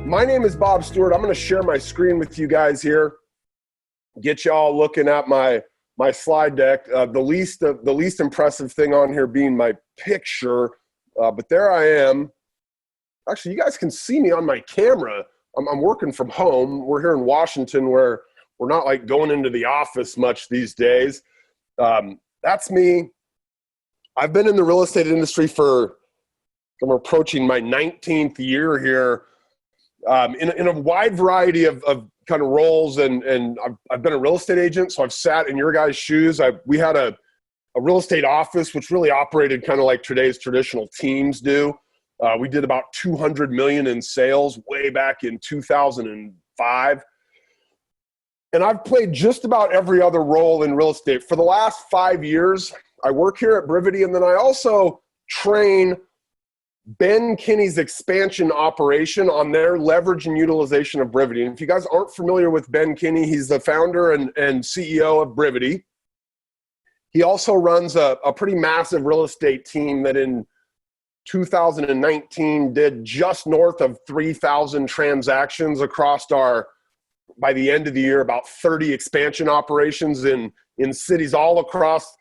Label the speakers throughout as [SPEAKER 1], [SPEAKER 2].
[SPEAKER 1] My name is Bob Stewart. I'm going to share my screen with you guys here. Get you all looking at my slide deck. The least impressive thing on here being my picture, but there I am. Actually, you guys can see me on my camera. I'm working from home. We're here in Washington, where we're not like going into the office much these days. That's me. I've been in the real estate industry I'm approaching my 19th year here. In a wide variety of kind of roles, and I've been a real estate agent, so I've sat in your guys' shoes. We had a real estate office, which really operated kind of like today's traditional teams do. We did about $200 million in sales way back in 2005. And I've played just about every other role in real estate. For the last 5 years, I work here at Brivity, and then I also train Ben Kinney's expansion operation on their leverage and utilization of Brivity. And if you guys aren't familiar with Ben Kinney, he's the founder and CEO of Brivity. He also runs a pretty massive real estate team that in 2019 did just north of 3,000 transactions across by the end of the year, about 30 expansion operations in cities all across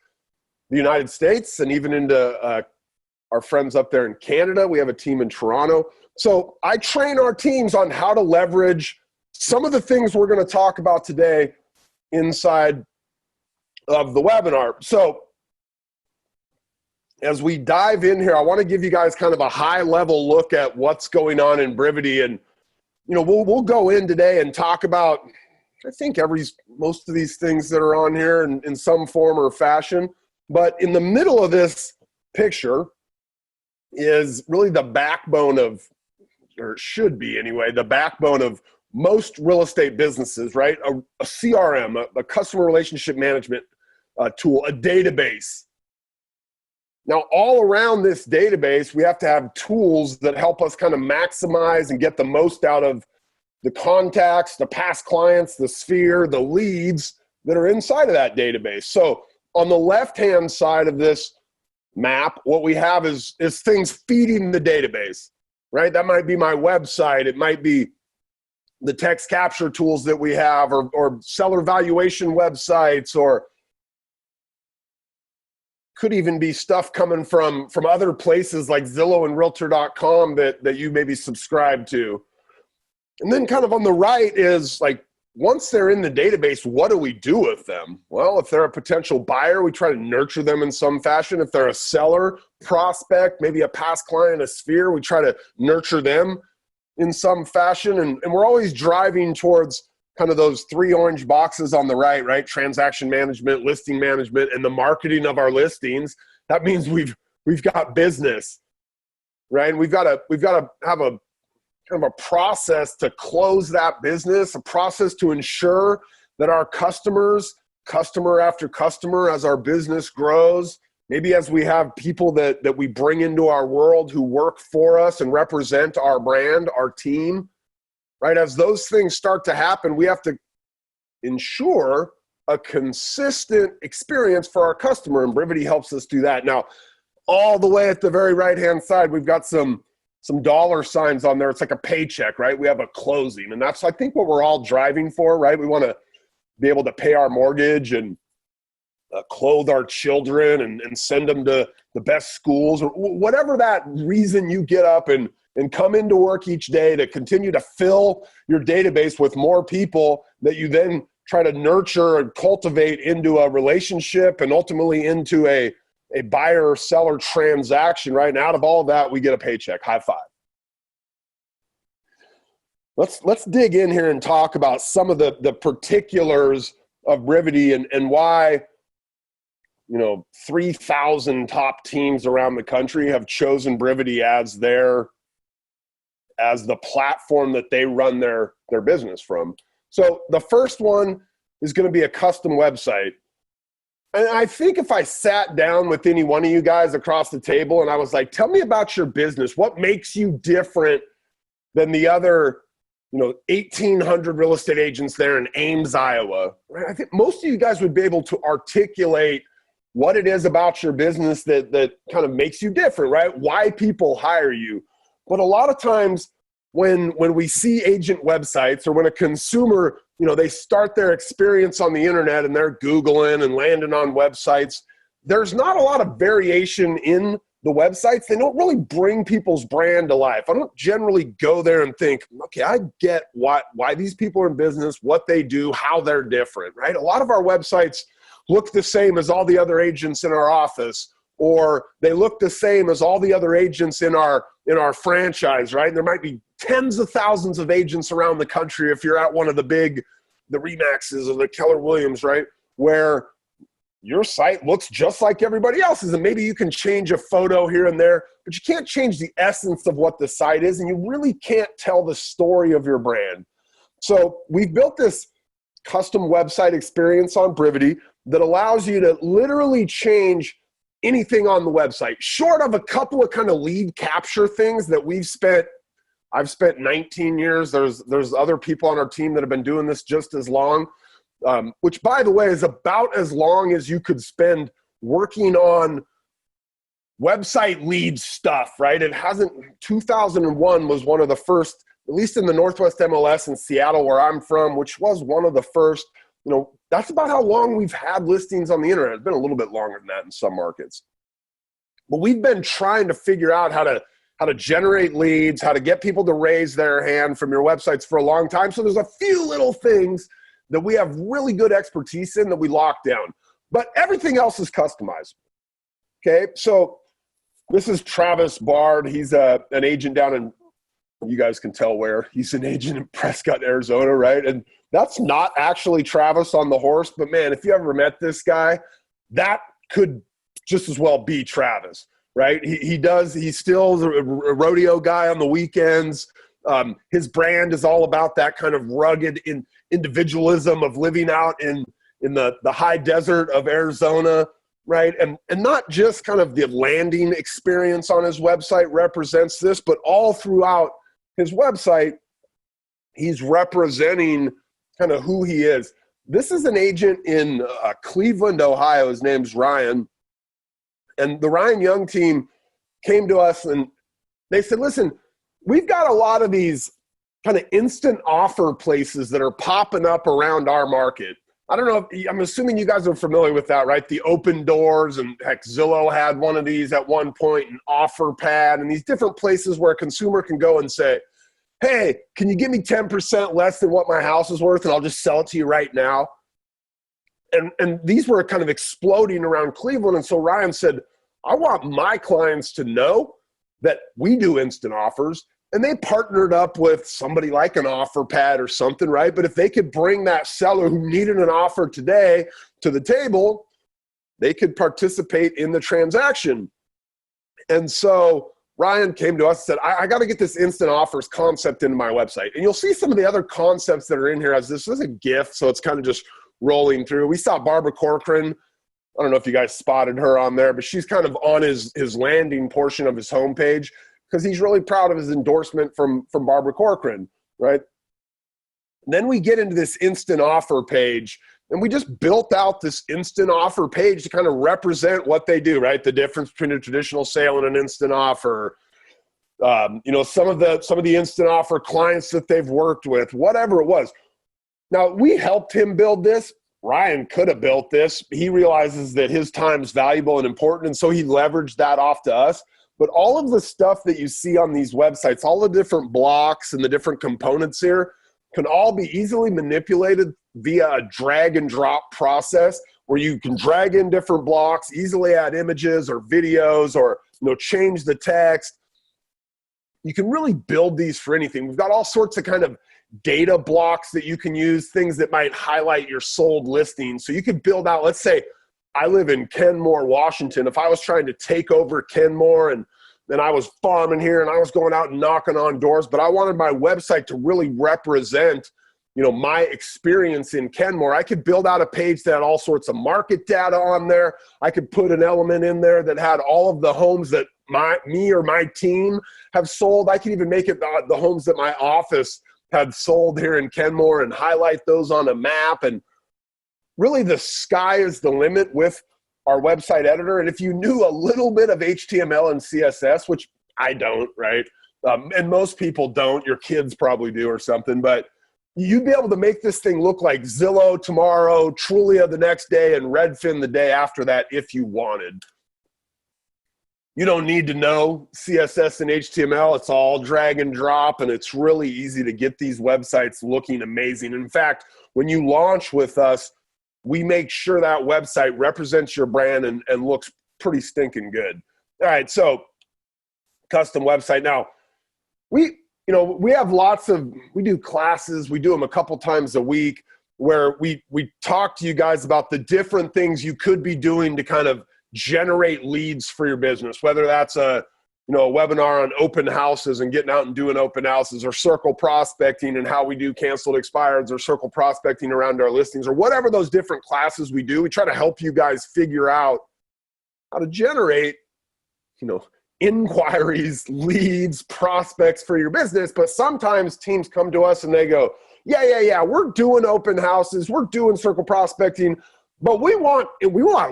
[SPEAKER 1] the United States and even into our friends up there in Canada. We have a team in Toronto. So I train our teams on how to leverage some of the things we're going to talk about today inside of the webinar. So as we dive in here, I want to give you guys kind of a high level look at what's going on in Brivity. And, we'll go in today and talk about, I think most of these things that are on here in some form or fashion. But in the middle of this picture is really the backbone of, or it should be anyway, the backbone of most real estate businesses, right? A CRM, a customer relationship management tool, a database. Now, all around this database, we have to have tools that help us kind of maximize and get the most out of the contacts, the past clients, the sphere, the leads that are inside of that database. So on the left-hand side of this map, what we have is things feeding the database, right? That might be my website. It might be the text capture tools that we have, or seller valuation websites, or could even be stuff coming from other places like Zillow and Realtor.com that you maybe subscribe to. And then kind of on the right is like, once they're in the database, what do we do with them? Well, if they're a potential buyer, we try to nurture them in some fashion. If they're a seller, prospect, maybe a past client, a sphere, we try to nurture them in some fashion. And we're always driving towards kind of those three orange boxes on the right? Transaction management, listing management, and the marketing of our listings. That means we've got business, right? And we've got to have a kind of a process to close that business, a process to ensure that our customers, customer after customer, as our business grows, maybe as we have people that we bring into our world who work for us and represent our brand, our team, right? As those things start to happen, we have to ensure a consistent experience for our customer, and Brivity helps us do that. Now, all the way at the very right-hand side, we've got some dollar signs on there. It's like a paycheck, right? We have a closing, and that's, I think, what we're all driving for, right? We want to be able to pay our mortgage and clothe our children and send them to the best schools, or whatever that reason you get up and come into work each day to continue to fill your database with more people that you then try to nurture and cultivate into a relationship and ultimately into a buyer or seller transaction, right? And out of all of that, we get a paycheck. High five. Let's dig in here and talk about some of the particulars of Brivity and why 3,000 top teams around the country have chosen Brivity as the platform that they run their business from. So the first one is going to be a custom website. And I think if I sat down with any one of you guys across the table and I was like, tell me about your business, what makes you different than the other 1,800 real estate agents there in Ames, Iowa, right? I think most of you guys would be able to articulate what it is about your business that kind of makes you different, right? Why people hire you. But a lot of times when we see agent websites, or when a consumer, they start their experience on the internet and they're Googling and landing on websites, there's not a lot of variation in the websites. They don't really bring people's brand to life. I don't generally go there and think, okay, I get why these people are in business, what they do, how they're different, right? A lot of our websites look the same as all the other agents in our office, or they look the same as all the other agents in our franchise, right? And there might be tens of thousands of agents around the country if you're at one of the Remaxes or the Keller Williams, right? Where your site looks just like everybody else's, and maybe you can change a photo here and there, but you can't change the essence of what the site is, and you really can't tell the story of your brand. So we've built this custom website experience on Brivity that allows you to literally change anything on the website, short of a couple of kind of lead capture things that I've spent 19 years. There's other people on our team that have been doing this just as long, which, by the way, is about as long as you could spend working on website lead stuff, right? 2001 was one of the first, at least in the Northwest MLS in Seattle, where I'm from, which was one of the first. That's about how long we've had listings on the internet. It's been a little bit longer than that in some markets. But we've been trying to figure out how to generate leads, how to get people to raise their hand from your websites for a long time. So there's a few little things that we have really good expertise in that we lock down. But everything else is customized. Okay, so this is Travis Bard. He's an agent down in, you guys can tell where. He's an agent in Prescott, Arizona, right? And that's not actually Travis on the horse, but man, if you ever met this guy, that could just as well be Travis, right? He's still a rodeo guy on the weekends. His brand is all about that kind of rugged individualism of living out in the high desert of Arizona, right? And not just kind of the landing experience on his website represents this, but all throughout his website, he's representing kind of who he is. This is an agent in Cleveland, Ohio. His name's Ryan. And the Ryan Young team came to us and they said, listen, we've got a lot of these kind of instant offer places that are popping up around our market. I don't know I'm assuming you guys are familiar with that, right? The open doors, and heck, Zillow had one of these at one point, an offer pad, and these different places where a consumer can go and say, hey, can you give me 10% less than what my house is worth, and I'll just sell it to you right now? And these were kind of exploding around Cleveland. And so Ryan said, I want my clients to know that we do instant offers. And they partnered up with somebody like an offer pad or something, right? But if they could bring that seller who needed an offer today to the table, they could participate in the transaction. And so Ryan came to us and said, I got to get this instant offers concept into my website. And you'll see some of the other concepts that are in here as this is a GIF, so it's kind of just rolling through. We saw Barbara Corcoran. I don't know if you guys spotted her on there, but she's kind of on his landing portion of his homepage because he's really proud of his endorsement from Barbara Corcoran, right? And then we get into this instant offer page, and we just built out this instant offer page to kind of represent what they do, right? The difference between a traditional sale and an instant offer. Some of the instant offer clients that they've worked with, whatever it was. Now, we helped him build this. Ryan could have built this. He realizes that his time is valuable and important, and so he leveraged that off to us. But all of the stuff that you see on these websites, all the different blocks and the different components here can all be easily manipulated via a drag and drop process where you can drag in different blocks, easily add images or videos or change the text. You can really build these for anything. We've got all sorts of kind of data blocks that you can use, things that might highlight your sold listings. So you could build out, let's say, I live in Kenmore, Washington. If I was trying to take over Kenmore and then I was farming here and I was going out and knocking on doors, but I wanted my website to really represent, my experience in Kenmore, I could build out a page that had all sorts of market data on there. I could put an element in there that had all of the homes that me or my team have sold. I could even make it the homes that my office had sold here in Kenmore and highlight those on a map. And really the sky is the limit with our website editor. And if you knew a little bit of HTML and CSS, which I don't, right? And most people don't. Your kids probably do or something. But you'd be able to make this thing look like Zillow tomorrow, Trulia the next day, and Redfin the day after that if you wanted. You don't need to know CSS and HTML. It's all drag and drop, and it's really easy to get these websites looking amazing. In fact, when you launch with us, we make sure that website represents your brand and looks pretty stinking good. All right, so custom website. Now, we have we do classes. We do them a couple times a week where we talk to you guys about the different things you could be doing to kind of generate leads for your business, whether that's a webinar on open houses and getting out and doing open houses, or circle prospecting and how we do canceled expireds, or circle prospecting around our listings, or whatever those different classes we do. We try to help you guys figure out how to generate, inquiries, leads, prospects for your business. But sometimes teams come to us and they go, yeah, we're doing open houses, we're doing circle prospecting, but we want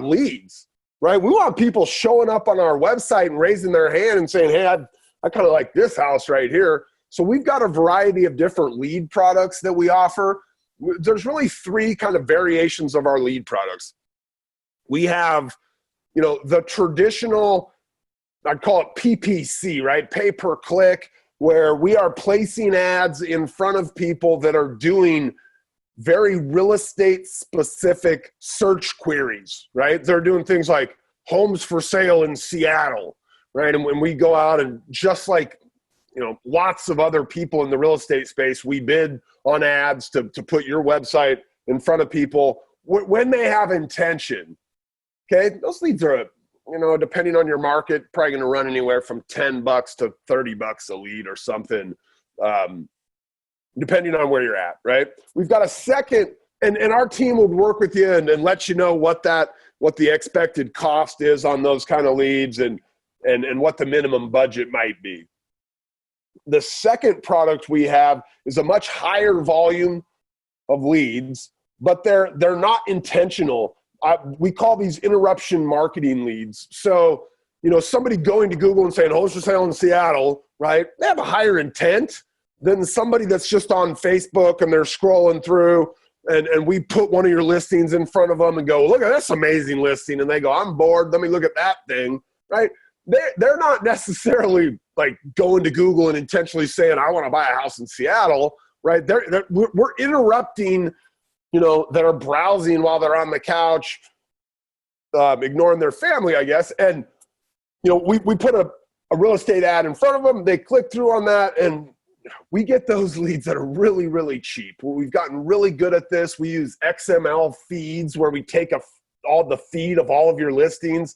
[SPEAKER 1] leads. Right? We want people showing up on our website and raising their hand and saying, hey, I kind of like this house right here. So we've got a variety of different lead products that we offer. There's really three kind of variations of our lead products. We have, the traditional, I'd call it PPC, right? Pay per click, where we are placing ads in front of people that are doing very real estate specific search queries, right? They're doing things like homes for sale in Seattle, right? And when we go out and just like, lots of other people in the real estate space, we bid on ads to put your website in front of people when they have intention. Okay. Those leads are, depending on your market, probably going to run anywhere from $10 to $30 a lead or something. Depending on where you're at, right? We've got a second, and our team will work with you and let you know what the expected cost is on those kind of leads and what the minimum budget might be. The second product we have is a much higher volume of leads, but they're not intentional. We call these interruption marketing leads. So, somebody going to Google and saying homes for sale in Seattle, right? They have a higher intent than somebody that's just on Facebook and they're scrolling through and we put one of your listings in front of them and go, look at this amazing listing. And they go, I'm bored. Let me look at that thing, right? They're not necessarily like going to Google and intentionally saying, I want to buy a house in Seattle, right? We're interrupting, that are browsing while they're on the couch, ignoring their family, I guess. And, we put a real estate ad in front of them. They click through on that and we get those leads that are really, really cheap. We've gotten really good at this. We use XML feeds where we take all the feed of all of your listings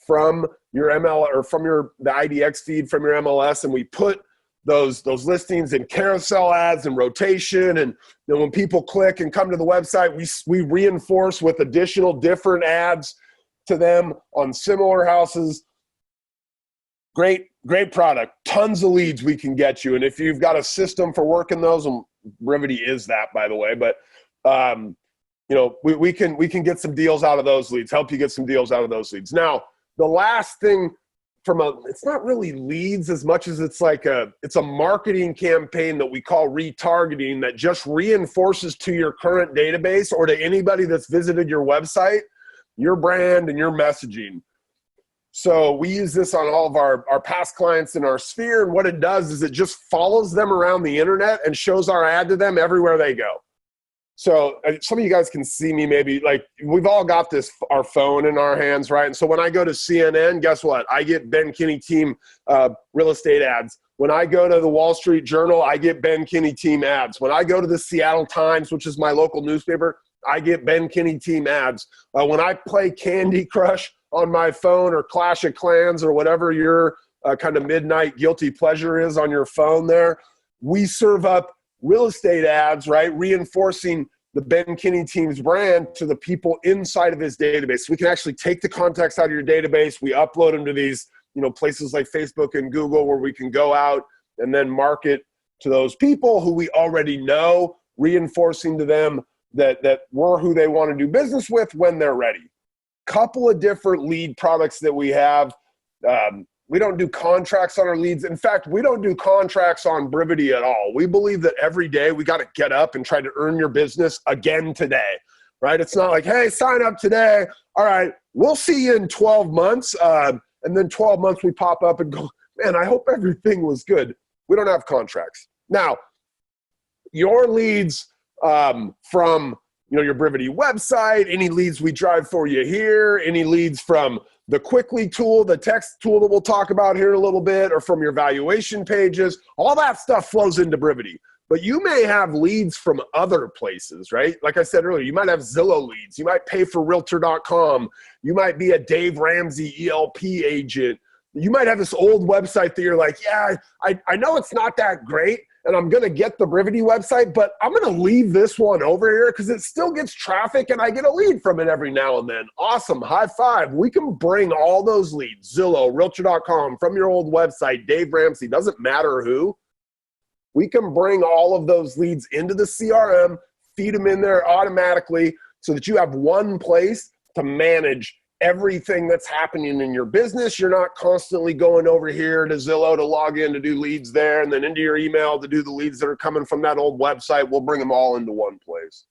[SPEAKER 1] from your ML or from the IDX feed from your MLS, and we put those listings in carousel ads and rotation. And then when people click and come to the website, we reinforce with additional different ads to them on similar houses. Great product. Tons of leads we can get you. And if you've got a system for working those, and Brivity is that, by the way, but we can get some deals out of those leads, help you get some deals out of those leads. Now, the last thing it's not really leads as much as it's a marketing campaign that we call retargeting that just reinforces to your current database or to anybody that's visited your website, your brand and your messaging. So we use this on all of our past clients in our sphere. And what it does is it just follows them around the internet and shows our ad to them everywhere they go. So some of you guys can see me maybe, like we've all got our phone in our hands, right? And so when I go to CNN, guess what? I get Ben Kinney Team real estate ads. When I go to the Wall Street Journal, I get Ben Kinney Team ads. When I go to the Seattle Times, which is my local newspaper, I get Ben Kinney Team ads. When I play Candy Crush on my phone or Clash of Clans or whatever your kind of midnight guilty pleasure is on your phone there, we serve up real estate ads, right? Reinforcing the Ben Kinney Team's brand to the people inside of his database. So we can actually take the contacts out of your database. We upload them to these, places like Facebook and Google where we can go out and then market to those people who we already know, reinforcing to them that we're who they want to do business with when they're ready. Couple of different lead products that we have. We don't do contracts on our leads. In fact, we don't do contracts on Brivity at all. We believe that every day we got to get up and try to earn your business again today, right? It's not like, hey, sign up today. All right, we'll see you in 12 months. And then 12 months we pop up and go, man, I hope everything was good. We don't have contracts. Now, your leads from your Brivity website, any leads we drive for you here, any leads from the Quickly tool, the text tool that we'll talk about here in a little bit, or from your valuation pages, all that stuff flows into Brivity. But you may have leads from other places, right? Like I said earlier, you might have Zillow leads. You might pay for realtor.com. You might be a Dave Ramsey ELP agent. You might have this old website that you're like, yeah, I know it's not that great, and I'm going to get the Brivity website, but I'm going to leave this one over here because it still gets traffic and I get a lead from it every now and then. Awesome. High five. We can bring all those leads, Zillow, realtor.com, from your old website, Dave Ramsey, doesn't matter who. We can bring all of those leads into the CRM, feed them in there automatically so that you have one place to manage everything that's happening in your business. You're not constantly going over here to Zillow to log in to do leads there and then into your email to do the leads that are coming from that old website. We'll bring them all into one place.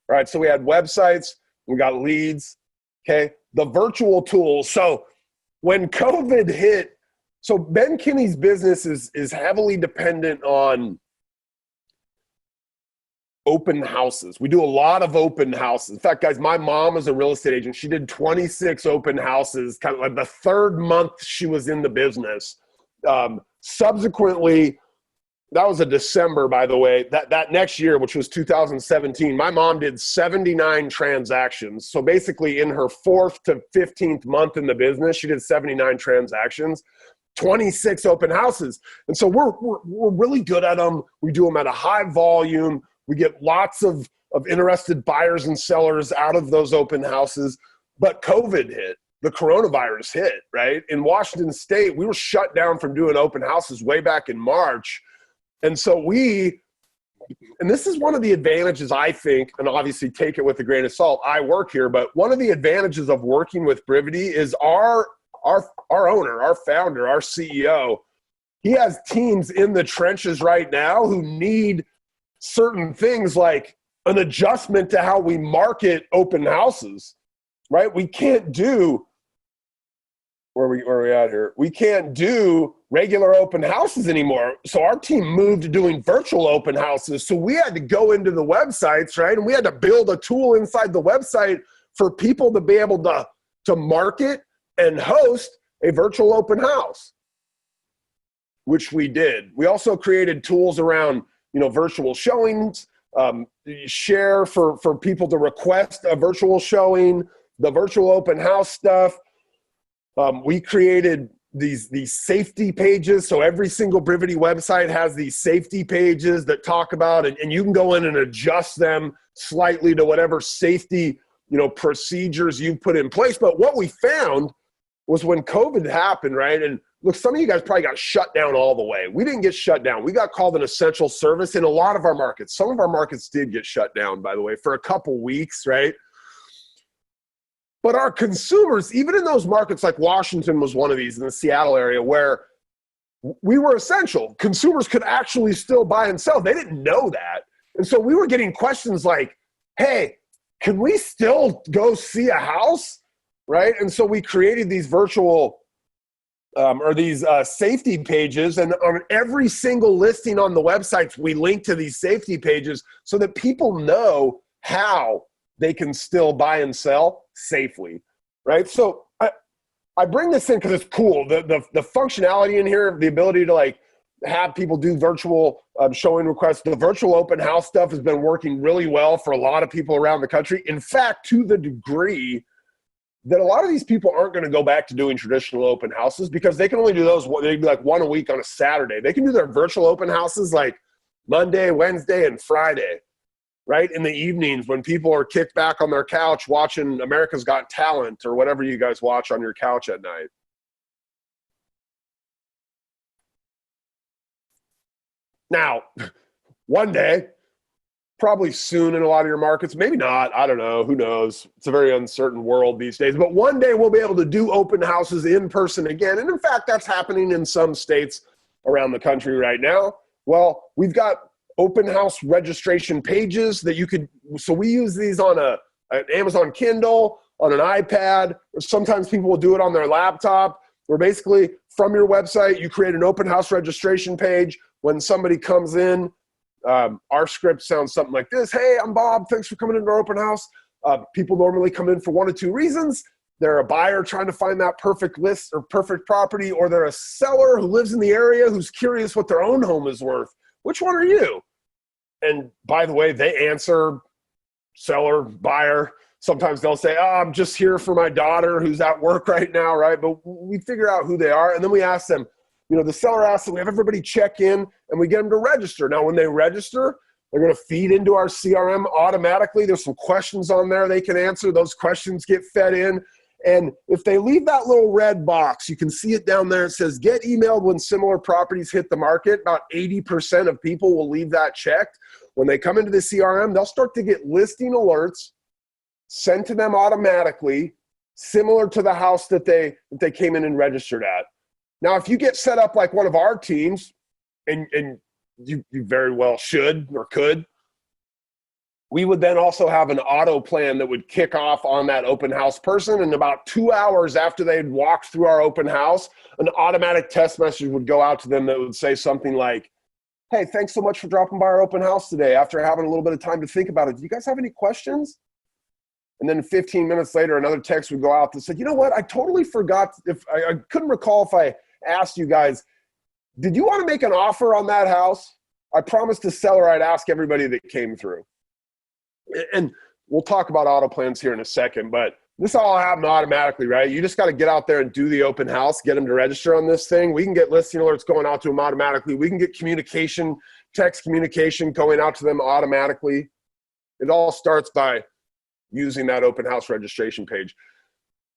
[SPEAKER 1] All right, so we had websites, we got leads, okay? The virtual tools. So when COVID hit, so Ben Kinney's business is heavily dependent on open houses. We do a lot of open houses. In fact, guys, my mom is a real estate agent. She did 26 open houses, kind of like the third month she was in the business. Subsequently, that was a December, by the way, that next year, which was 2017, my mom did 79 transactions. So basically in her 4th to 15th month in the business, she did 79 transactions. 26 open houses. And so we're really good at them. We do them at a high volume. We get lots of interested buyers and sellers out of those open houses. But COVID hit, the coronavirus hit, right? In Washington State, we were shut down from doing open houses way back in March. And so and this is one of the advantages, I think, and obviously take it with a grain of salt. I work here, but one of the advantages of working with Brivity is our owner, our founder, our CEO, he has teams in the trenches right now who need certain things like an adjustment to how we market open houses, right? We can't do, where are we at here? We can't do regular open houses anymore. So our team moved to doing virtual open houses. So we had to go into the websites, right? And we had to build a tool inside the website for people to be able to market and host a virtual open house, which we did. We also created tools around, virtual showings, share for people to request a virtual showing, the virtual open house stuff. We created these safety pages. So every single Brivity website has these safety pages that talk about, and you can go in and adjust them slightly to whatever safety, procedures you've put in place. But what we found was when COVID happened, right? And look, some of you guys probably got shut down all the way. We didn't get shut down. We got called an essential service in a lot of our markets. Some of our markets did get shut down, by the way, for a couple weeks, right? But our consumers, even in those markets, like Washington was one of these in the Seattle area, where we were essential. Consumers could actually still buy and sell. They didn't know that. And so we were getting questions like, hey, can we still go see a house? Right? And so we created these virtual these safety pages, and on every single listing on the websites, we link to these safety pages so that people know how they can still buy and sell safely, right? So I bring this in because it's cool. The functionality in here, the ability to have people do virtual showing requests, the virtual open house stuff has been working really well for a lot of people around the country. In fact, to the degree that a lot of these people aren't going to go back to doing traditional open houses because they can only do those, they'd be like one a week on a Saturday. They can do their virtual open houses like Monday, Wednesday, and Friday, right? In the evenings when people are kicked back on their couch watching America's Got Talent or whatever you guys watch on your couch at night. Now, one day, probably soon in a lot of your markets. Maybe not. I don't know. Who knows? It's a very uncertain world these days. But one day we'll be able to do open houses in person again. And in fact, that's happening in some states around the country right now. Well, we've got open house registration pages that you could, so we use these on an Amazon Kindle, on an iPad, or sometimes people will do it on their laptop, where basically from your website, you create an open house registration page. When somebody comes in, our script sounds something like this. Hey, I'm Bob. Thanks for coming into our open house. People normally come in for one of two reasons. They're a buyer trying to find that perfect list or perfect property, or they're a seller who lives in the area who's curious what their own home is worth. Which one are you? And by the way, they answer seller, buyer. Sometimes they'll say, oh, I'm just here for my daughter who's at work right now, right? But we figure out who they are, and then we ask them, the seller asks them, we have everybody check in, and we get them to register. Now, when they register, they're going to feed into our CRM automatically. There's some questions on there they can answer. Those questions get fed in. And if they leave that little red box, you can see it down there. It says, get emailed when similar properties hit the market. About 80% of people will leave that checked. When they come into the CRM, they'll start to get listing alerts sent to them automatically, similar to the house that they came in and registered at. Now, if you get set up like one of our teams, and you very well should or could, we would then also have an auto plan that would kick off on that open house person. And about 2 hours after they'd walked through our open house, an automatic text message would go out to them that would say something like, hey, thanks so much for dropping by our open house today. After having a little bit of time to think about it, do you guys have any questions? And then 15 minutes later, another text would go out that said, you know what? I totally forgot. I couldn't recall if I asked you guys, did you want to make an offer on that house? I promised the seller I'd ask everybody that came through. And we'll talk about auto plans here in a second, but this all happened automatically, right? You just got to get out there and do the open house, get them to register on this thing. We can get listing alerts going out to them automatically. We can get communication, text communication going out to them automatically. It all starts by using that open house registration page.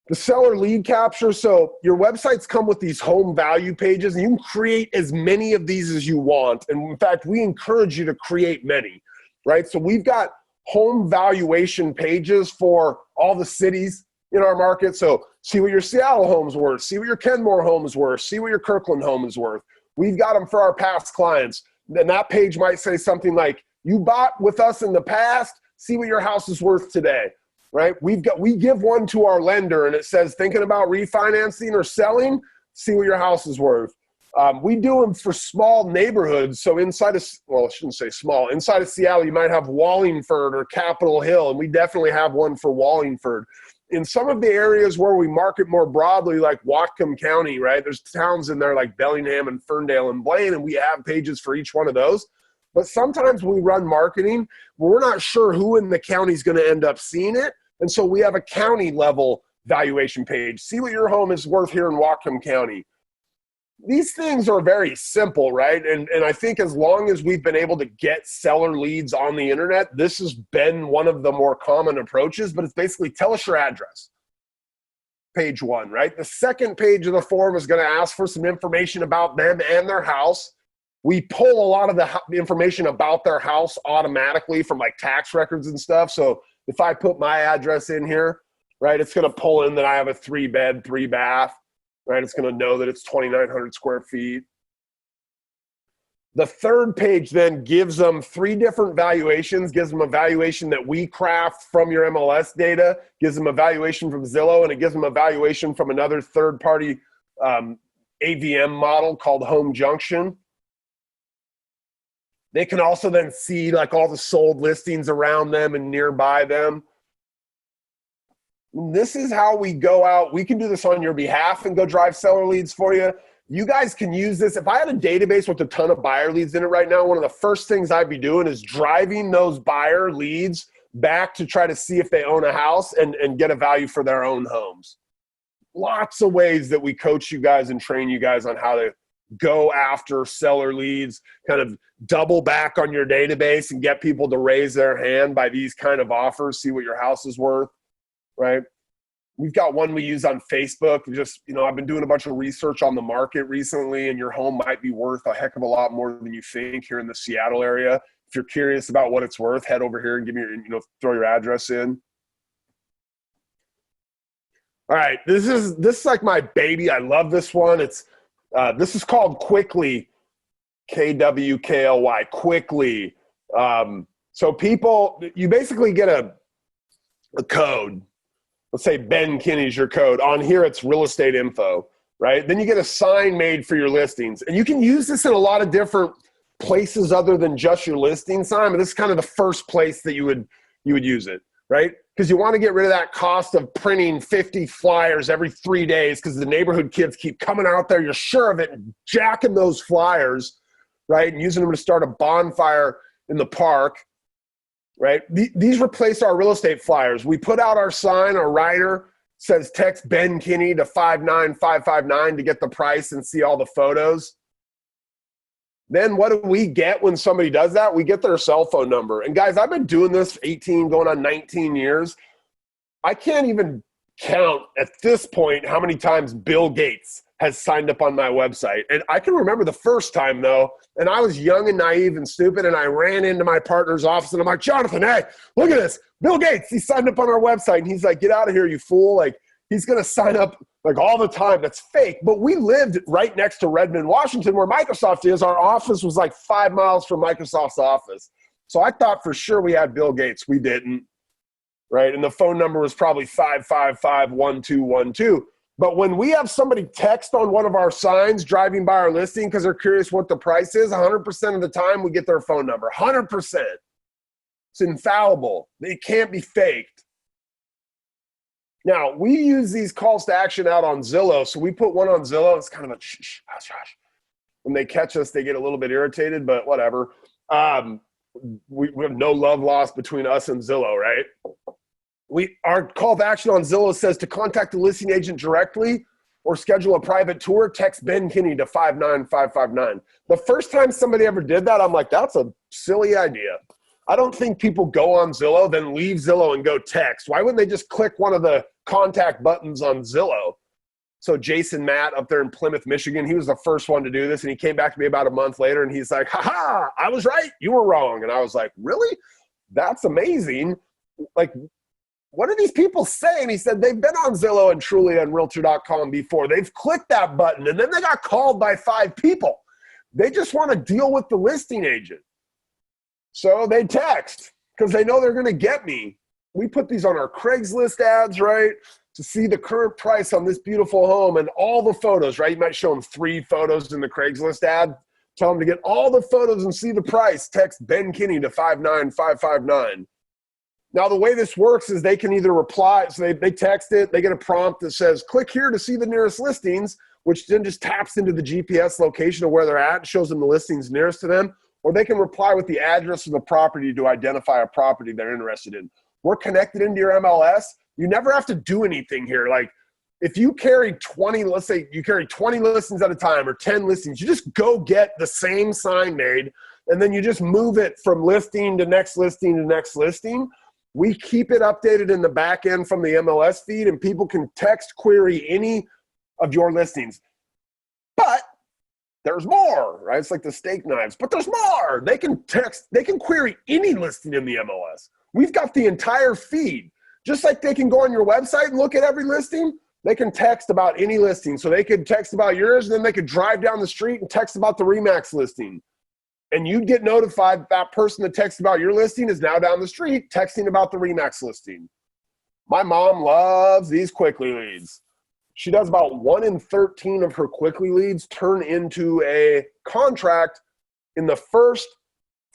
[SPEAKER 1] The seller lead capture. So your websites come with these home value pages, and you can create as many of these as you want. And in fact, we encourage you to create many, right? So we've got home valuation pages for all the cities in our market. So see what your Seattle home's worth, see what your Kenmore home is worth, see what your Kirkland home is worth. We've got them for our past clients. And that page might say something like, you bought with us in the past, see what your house is worth today, right? We give one to our lender and it says, thinking about refinancing or selling, see what your house is worth. We do them for small neighborhoods. So inside of, well, I shouldn't say small, inside of Seattle, you might have Wallingford or Capitol Hill, and we definitely have one for Wallingford. In some of the areas where we market more broadly, like Whatcom County, right? There's towns in there like Bellingham and Ferndale and Blaine, and we have pages for each one of those. But sometimes we run marketing where we're not sure who in the county is going to end up seeing it. And so we have a county level valuation page. See what your home is worth here in Whatcom County. These things are very simple, right? And I think as long as we've been able to get seller leads on the internet, this has been one of the more common approaches, but it's basically tell us your address. Page one, right? The second page of the form is going to ask for some information about them and their house. We pull a lot of the information about their house automatically from like tax records and stuff. So if I put my address in here, right, it's going to pull in that I have a 3-bed, 3-bath. Right, it's going to know that it's 2,900 square feet. The third page then gives them 3 different valuations, gives them a valuation that we craft from your MLS data, gives them a valuation from Zillow, and it gives them a valuation from another third-party AVM model called Home Junction. They can also then see like all the sold listings around them and nearby them. This is how we go out. We can do this on your behalf and go drive seller leads for you. You guys can use this. If I had a database with a ton of buyer leads in it right now, one of the first things I'd be doing is driving those buyer leads back to try to see if they own a house and get a value for their own homes. Lots of ways that we coach you guys and train you guys on how to go after seller leads, kind of double back on your database and get people to raise their hand by these kind of offers, see what your house is worth. Right? We've got one we use on Facebook. Just, I've been doing a bunch of research on the market recently, and your home might be worth a heck of a lot more than you think here in the Seattle area. if you're curious about what it's worth, head over here and give me your, throw your address in. All right, this is like my baby. I love this one. It's this is called Quickly, KWKLY, Quickly. So people, you basically get a code. Let's say Ben Kinney's your code. On here, it's real estate info, right? Then you get a sign made for your listings, and you can use this in a lot of different places other than just your listing sign. But this is kind of the first place that you would use it, right? Because you want to get rid of that cost of printing 50 flyers every 3 days because the neighborhood kids keep coming out there. You're sure of it, and jacking those flyers, right? And using them to start a bonfire in the park, right? These replace our real estate flyers. We put out our sign, our rider says text Ben Kinney to 59559 to get the price and see all the photos. Then what do we get when somebody does that? We get their cell phone number. And guys, I've been doing this 18, going on 19 years. I can't even count at this point how many times Bill Gates has signed up on my website. And I can remember the first time though, and I was young and naive and stupid, and I ran into my partner's office and I'm like, Jonathan, hey, look at this. Bill Gates, he signed up on our website. And he's like, get out of here, you fool. Like, he's going to sign up like all the time. That's fake. But we lived right next to Redmond, Washington, where Microsoft is. Our office was like 5 miles from Microsoft's office. So I thought for sure we had Bill Gates. We didn't, right? And the phone number was probably 555-1212. But when we have somebody text on one of our signs driving by our listing because they're curious what the price is, 100% of the time we get their phone number. 100%. It's infallible. It can't be faked. Now, we use these calls to action out on Zillow. So we put one on Zillow. It's kind of a shh, hush, hush. When they catch us, they get a little bit irritated, but whatever. We have no love lost between us and Zillow, right? Our call to action on Zillow says to contact the listing agent directly or schedule a private tour, text Ben Kinney to 59559. The first time somebody ever did that, I'm like, that's a silly idea. I don't think people go on Zillow, then leave Zillow and go text. Why wouldn't they just click one of the contact buttons on Zillow? So Jason Matt up there in Plymouth, Michigan, he was the first one to do this, and he came back to me about a month later, and he's like, ha, I was right, you were wrong. And I was like, really? That's amazing. Like, what are these people saying? He said they've been on Zillow and Truly and Realtor.com before. They've clicked that button, and then they got called by 5 people. They just want to deal with the listing agent. So they text because they know they're going to get me. We put these on our Craigslist ads, right, to see the current price on this beautiful home and all the photos, right? You might show them 3 photos in the Craigslist ad. Tell them to get all the photos and see the price. Text Ben Kinney to 59559. Now, the way this works is they can either reply. So they text it. They get a prompt that says, click here to see the nearest listings, which then just taps into the GPS location of where they're at and shows them the listings nearest to them. Or they can reply with the address of the property to identify a property they're interested in. We're connected into your MLS. You never have to do anything here. Like if you carry 20, let's say you carry 20 listings at a time or 10 listings, you just go get the same sign made and then you just move it from listing to next listing to next listing. We keep it updated in the back end from the MLS feed and people can text query any of your listings. But there's more, right? It's like the steak knives, but there's more. They can text, they can query any listing in the MLS. We've got the entire feed. Just like they can go on your website and look at every listing, they can text about any listing. So they could text about yours, and then they could drive down the street and text about the Remax listing. And you'd get notified that person that texted about your listing is now down the street texting about the Remax listing. My mom loves these Quickly leads. She does about 1 in 13 of her Quickly leads turn into a contract in the first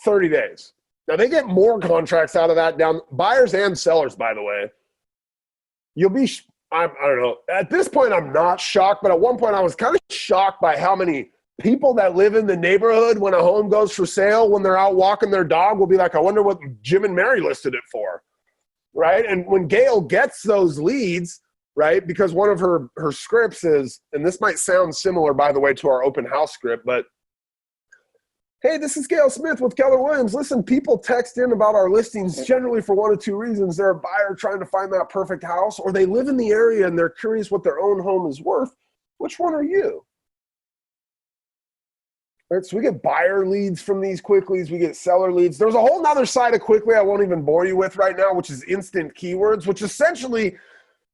[SPEAKER 1] 30 days. Now, they get more contracts out of that down, buyers and sellers, by the way. You'll be, I don't know, at this point, I'm not shocked, but at one point I was kind of shocked by how many people that live in the neighborhood when a home goes for sale, when they're out walking their dog, will be like, I wonder what Jim and Mary listed it for, right? And when Gail gets those leads, right, because one of her scripts is, and this might sound similar, by the way, to our open house script, but hey, this is Gail Smith with Keller Williams. Listen, people text in about our listings generally for 1 of 2 reasons. They're a buyer trying to find that perfect house, or they live in the area and they're curious what their own home is worth. Which one are you? Right? So we get buyer leads from these quicklies. We get seller leads. There's a whole nother side of quickly I won't even bore you with right now, which is instant keywords, which essentially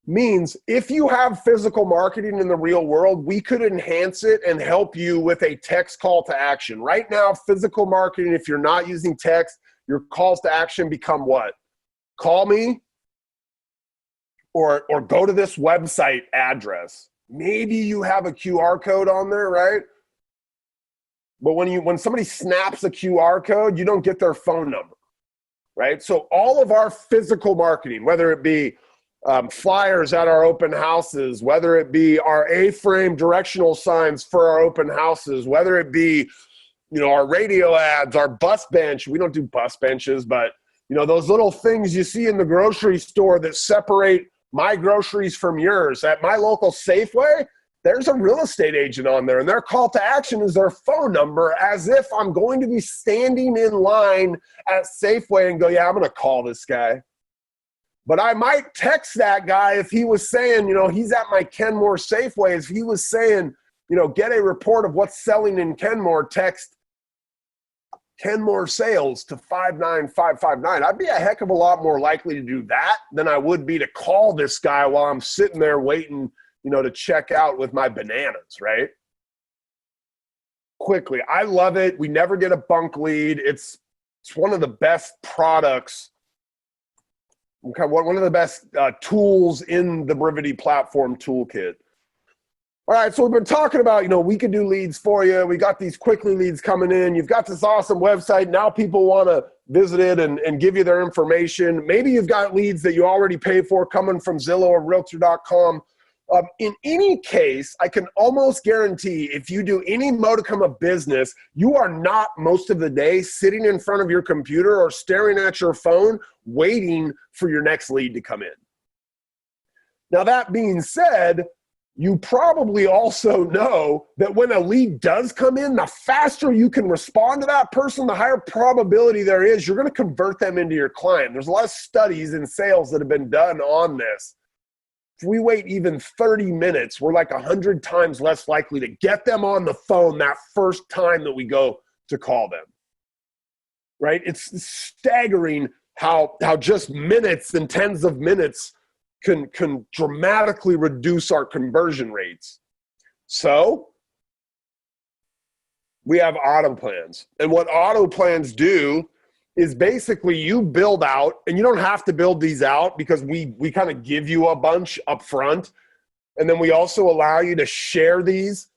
[SPEAKER 1] means if you have physical marketing in the real world, we could enhance it and help you with a text call to action. Right now, physical marketing, if you're not using text, your calls to action become what? Call me or go to this website address. Maybe you have a QR code on there, right? But when somebody snaps a QR code, you don't get their phone number, right? So all of our physical marketing, whether it be flyers at our open houses, whether it be our A-frame directional signs for our open houses, whether it be, our radio ads, our bus bench. We don't do bus benches, but, those little things you see in the grocery store that separate my groceries from yours. At my local Safeway, there's a real estate agent on there, and their call to action is their phone number, as if I'm going to be standing in line at Safeway and go, yeah, I'm going to call this guy. But I might text that guy if he was saying, he's at my Kenmore Safeway. If he was saying, get a report of what's selling in Kenmore, text Kenmore sales to 59559. I'd be a heck of a lot more likely to do that than I would be to call this guy while I'm sitting there waiting, to check out with my bananas, right? Quickly. I love it. We never get a bunk lead. It's one of the best products. One of the best tools in the Brivity platform toolkit. All right, so we've been talking about, we can do leads for you. We got these quickly leads coming in. You've got this awesome website. Now people want to visit it and give you their information. Maybe you've got leads that you already pay for coming from Zillow or Realtor.com. In any case, I can almost guarantee if you do any modicum of business, you are not most of the day sitting in front of your computer or staring at your phone waiting for your next lead to come in. Now, that being said, you probably also know that when a lead does come in, the faster you can respond to that person, the higher probability there is you're going to convert them into your client. There's a lot of studies in sales that have been done on this. If we wait even 30 minutes, we're like 100 times less likely to get them on the phone that first time that we go to call them, right? It's staggering how just minutes and tens of minutes can dramatically reduce our conversion rates. So we have auto plans. And what auto plans do is basically you build out, and you don't have to build these out because we kind of give you a bunch up front. And then we also allow you to share these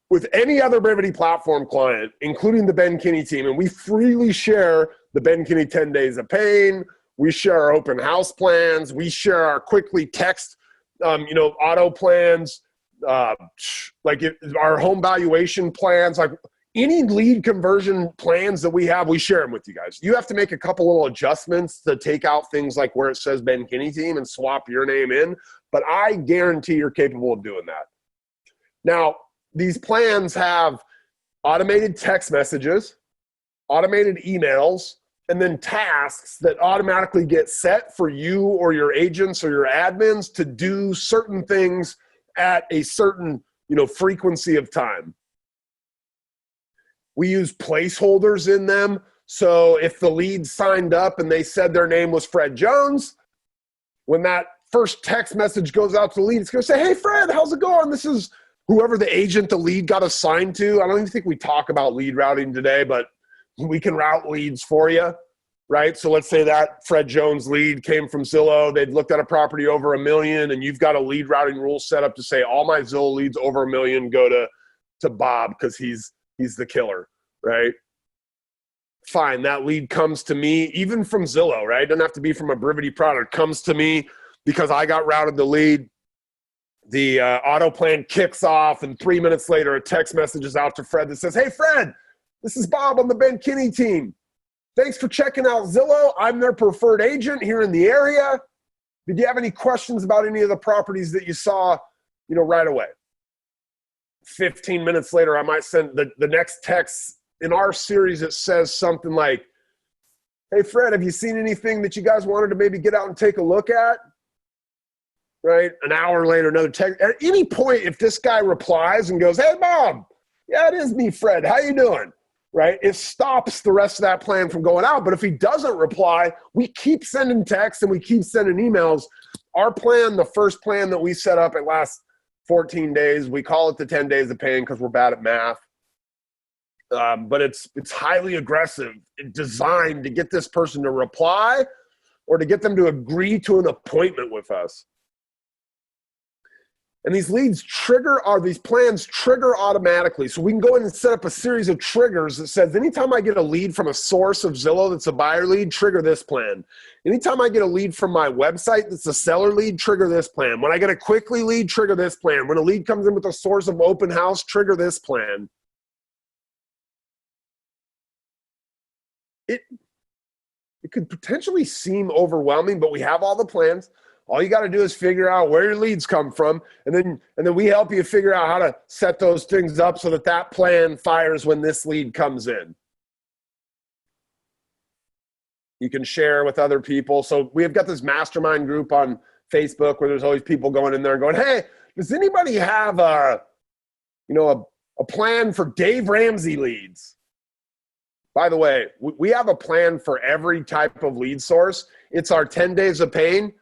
[SPEAKER 1] with any other Brivity platform client, including the Ben Kinney team. And we freely share the Ben Kinney 10 Days of Pain. We share our open house plans. We share our quickly text, auto plans, like our home valuation plans, like any lead conversion plans that we have, we share them with you guys. You have to make a couple little adjustments to take out things like where it says Ben Kinney team and swap your name in, but I guarantee you're capable of doing that. Now, these plans have automated text messages, automated emails, and then tasks that automatically get set for you or your agents or your admins to do certain things at a certain, frequency of time. We use placeholders in them. So if the lead signed up and they said their name was Fred Jones, when that first text message goes out to the lead, it's going to say, hey, Fred, how's it going? This is whoever the agent the lead got assigned to. I don't even think we talk about lead routing today, but we can route leads for you, right? So let's say that Fred Jones lead came from Zillow. They'd looked at a property over $1 million, and you've got a lead routing rule set up to say all my Zillow leads over $1 million go to Bob because he's the killer, right? Fine, that lead comes to me, even from Zillow, right? It doesn't have to be from a Brivity product. Comes to me because I got routed the lead. The auto plan kicks off, and 3 minutes later, a text message is out to Fred that says, hey, Fred, this is Bob on the Ben Kinney team. Thanks for checking out Zillow. I'm their preferred agent here in the area. Did you have any questions about any of the properties that you saw, right away? 15 minutes later, I might send the next text in our series. It says something like, hey, Fred, have you seen anything that you guys wanted to maybe get out and take a look at? Right? An hour later, another text. At any point, if this guy replies and goes, hey, Bob, Yeah, it is me, Fred. How you doing? Right? It stops the rest of that plan from going out. But if he doesn't reply, we keep sending texts and we keep sending emails. Our plan, the first plan that we set up, it lasts 14 days. We call it the 10 days of pain because we're bad at math. But it's highly aggressive, designed to get this person to reply or to get them to agree to an appointment with us. And these plans trigger automatically. So we can go in and set up a series of triggers that says, anytime I get a lead from a source of Zillow that's a buyer lead, trigger this plan. Anytime I get a lead from my website that's a seller lead, trigger this plan. When I get a quickly lead, trigger this plan. When a lead comes in with a source of open house, trigger this plan. It could potentially seem overwhelming, but we have all the plans. All you got to do is figure out where your leads come from, and then we help you figure out how to set those things up so that plan fires when this lead comes in. You can share with other people. So we've got this mastermind group on Facebook where there's always people going in there and going, hey, does anybody have a plan for Dave Ramsey leads? By the way, we have a plan for every type of lead source. It's our 10 days of pain.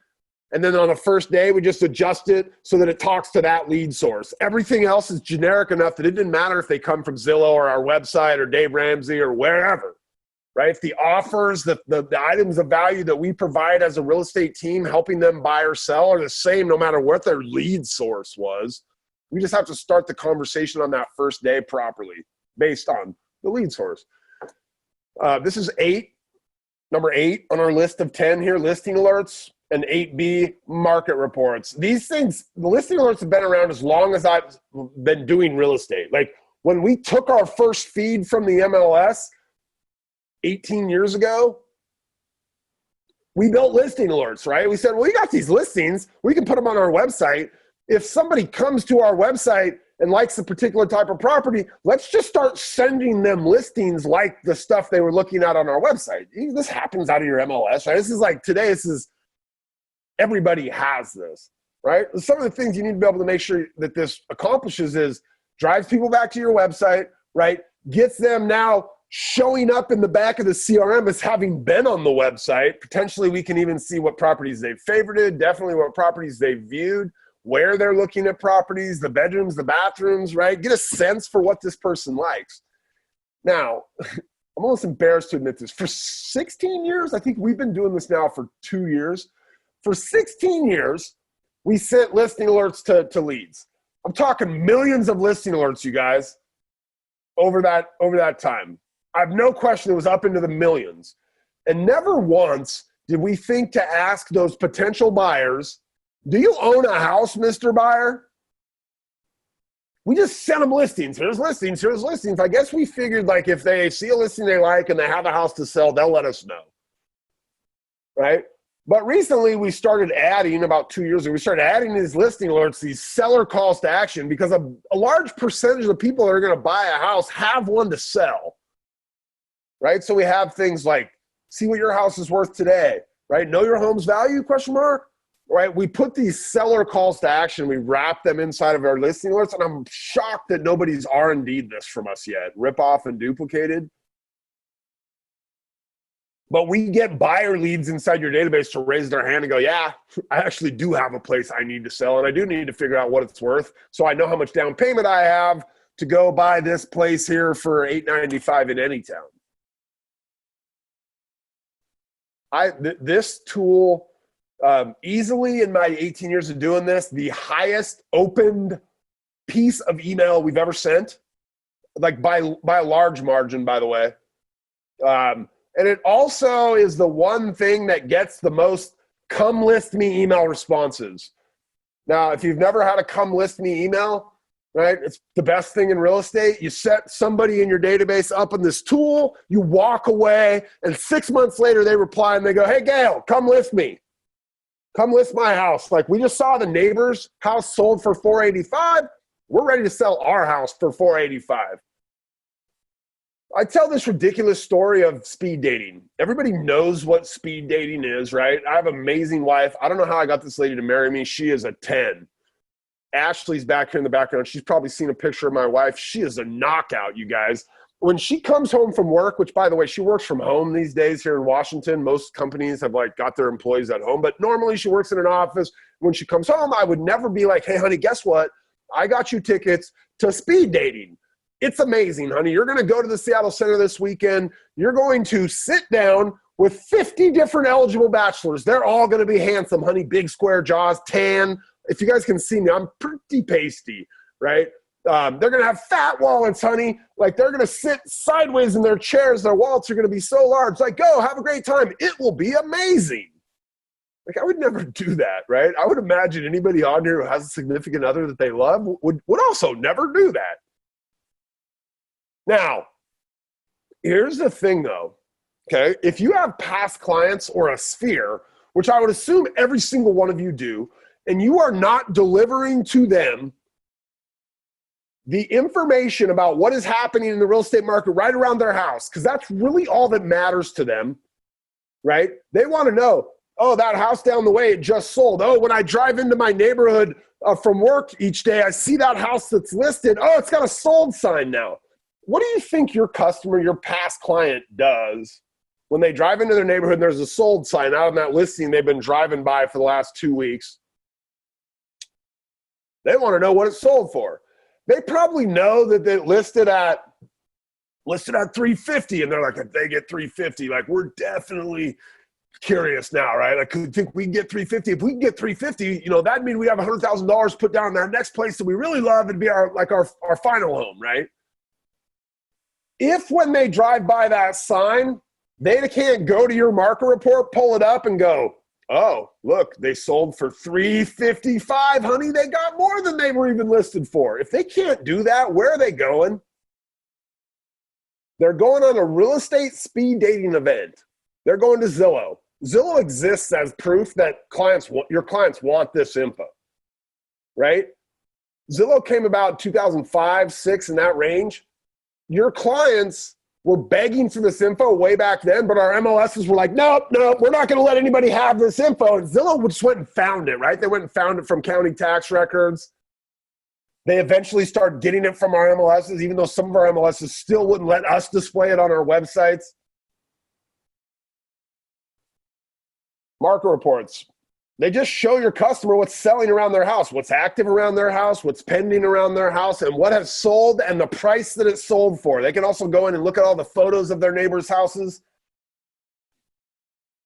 [SPEAKER 1] And then on the first day, we just adjust it so that it talks to that lead source. Everything else is generic enough that it didn't matter if they come from Zillow or our website or Dave Ramsey or wherever, right? If the offers, the items of value that we provide as a real estate team, helping them buy or sell, are the same no matter what their lead source was. We just have to start the conversation on that first day properly based on the lead source. This is number 8 on our list of 10 here, listing alerts. And 8B, market reports. These things, the listing alerts have been around as long as I've been doing real estate. Like when we took our first feed from the MLS 18 years ago, we built listing alerts, right? We said, well, we got these listings. We can put them on our website. If somebody comes to our website and likes a particular type of property, let's just start sending them listings like the stuff they were looking at on our website. This happens out of your MLS, right? This is like today, everybody has this, right? Some of the things you need to be able to make sure that this accomplishes is drives people back to your website, right? Gets them now showing up in the back of the CRM as having been on the website. Potentially, we can even see what properties they've favorited, definitely what properties they've viewed, where they're looking at properties, the bedrooms, the bathrooms, right? Get a sense for what this person likes. Now, I'm almost embarrassed to admit this. For 16 years, I think we've been doing this now for 2 years. For 16 years, we sent listing alerts to leads. I'm talking millions of listing alerts, you guys, over that time. I have no question it was up into the millions. And never once did we think to ask those potential buyers, do you own a house, Mr. Buyer? We just sent them listings. Here's listings. Here's listings. I guess we figured like if they see a listing they like and they have a house to sell, they'll let us know, right? But recently we started adding, about 2 years ago, we started adding these listing alerts, these seller calls to action, because a large percentage of the people that are going to buy a house have one to sell, right? So we have things like, see what your house is worth today, right? Know your home's value, question mark, right? We put these seller calls to action, we wrap them inside of our listing alerts, and I'm shocked that nobody's R&D'd this from us yet, rip off and duplicated. But we get buyer leads inside your database to raise their hand and go, yeah, I actually do have a place I need to sell, and I do need to figure out what it's worth so I know how much down payment I have to go buy this place here for $895 in Anytown. This tool, easily in my 18 years of doing this, the highest opened piece of email we've ever sent, like by a large margin, by the way. And it also is the one thing that gets the most come list me email responses. Now, if you've never had a come list me email, right, it's the best thing in real estate. You set somebody in your database up in this tool, you walk away, and 6 months later they reply and they go, hey, Gail, come list me. Come list my house. Like, we just saw the neighbor's house sold for $485. We're ready to sell our house for $485. I tell this ridiculous story of speed dating. Everybody knows what speed dating is, right? I have an amazing wife. I don't know how I got this lady to marry me. She is a 10. Ashley's back here in the background. She's probably seen a picture of my wife. She is a knockout, you guys. When she comes home from work, which, by the way, she works from home these days here in Washington. Most companies have, like, got their employees at home. But normally she works in an office. When she comes home, I would never be like, hey, honey, guess what? I got you tickets to speed dating. It's amazing, honey. You're going to go to the Seattle Center this weekend. You're going to sit down with 50 different eligible bachelors. They're all going to be handsome, honey. Big square jaws, tan. If you guys can see me, I'm pretty pasty, right? They're going to have fat wallets, honey. Like, they're going to sit sideways in their chairs. Their wallets are going to be so large. Like, go, have a great time. It will be amazing. Like, I would never do that, right? I would imagine anybody on here who has a significant other that they love would also never do that. Now, here's the thing, though, okay? If you have past clients or a sphere, which I would assume every single one of you do, and you are not delivering to them the information about what is happening in the real estate market right around their house, because that's really all that matters to them, right? They want to know, oh, that house down the way, it just sold. Oh, when I drive into my neighborhood from work each day, I see that house that's listed. Oh, it's got a sold sign now. What do you think your customer, your past client, does when they drive into their neighborhood and there's a sold sign out on that listing they've been driving by for the last 2 weeks? They want to know what it sold for. They probably know that they listed at 350, and they're like, if they get 350, like, we're definitely curious now, right? I could think we can get 350. If we can get 350, that'd mean we have $100,000 put down in our next place that we really love. It'd be our final home, right? If when they drive by that sign, they can't go to your market report, pull it up and go, oh, look, they sold for $355, honey. They got more than they were even listed for. If they can't do that, where are they going? They're going on a real estate speed dating event. They're going to Zillow. Zillow exists as proof that your clients want this info, right? Zillow came about 2005, 6, in that range. Your clients were begging for this info way back then, but our MLSs were like, nope, we're not going to let anybody have this info. And Zillow just went and found it, right? They went and found it from county tax records. They eventually started getting it from our MLSs, even though some of our MLSs still wouldn't let us display it on our websites. Market reports. They just show your customer what's selling around their house, what's active around their house, what's pending around their house, and what has sold and the price that it sold for. They can also go in and look at all the photos of their neighbors' houses.